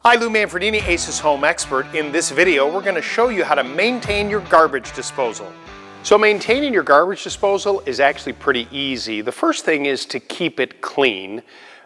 Hi, Lou Manfredini, Ace's Home Expert. In this video, we're going to show you how to maintain your garbage disposal. So maintaining your garbage disposal is actually pretty easy. The first thing is to keep it clean.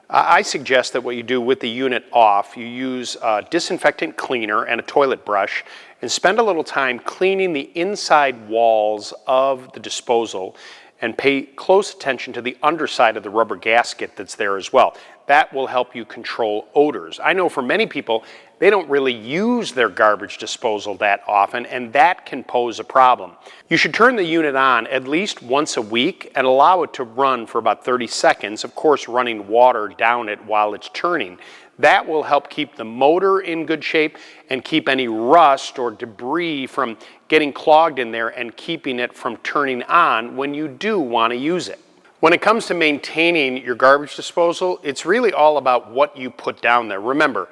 I suggest that what you do with the unit off, you use a disinfectant cleaner and a toilet brush and spend a little time cleaning the inside walls of the disposal and pay close attention to the underside of the rubber gasket that's there as well. That will help you control odors. I know for many people, they don't really use their garbage disposal that often, and that can pose a problem. You should turn the unit on at least once a week and allow it to run for about 30 seconds, of course running water down it while it's turning. That will help keep the motor in good shape and keep any rust or debris from getting clogged in there and keeping it from turning on when you do want to use it. When it comes to maintaining your garbage disposal, it's really all about what you put down there. Remember,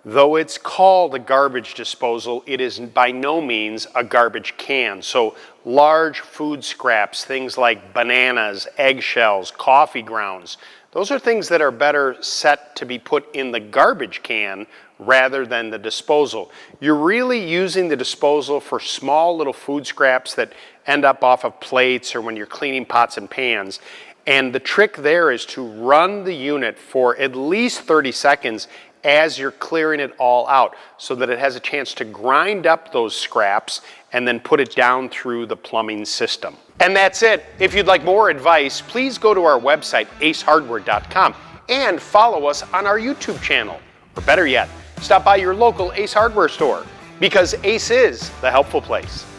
though it's called a garbage disposal, it is by no means a garbage can. So large food scraps, things like bananas, eggshells, coffee grounds, those are things that are better set to be put in the garbage can rather than the disposal. You're really using the disposal for small little food scraps that end up off of plates or when you're cleaning pots and pans. And the trick there is to run the unit for at least 30 seconds as you're clearing it all out so that it has a chance to grind up those scraps and then put it down through the plumbing system. And that's it. If you'd like more advice, please go to our website, acehardware.com, and follow us on our YouTube channel. Or better yet, stop by your local Ace Hardware store, because Ace is the helpful place.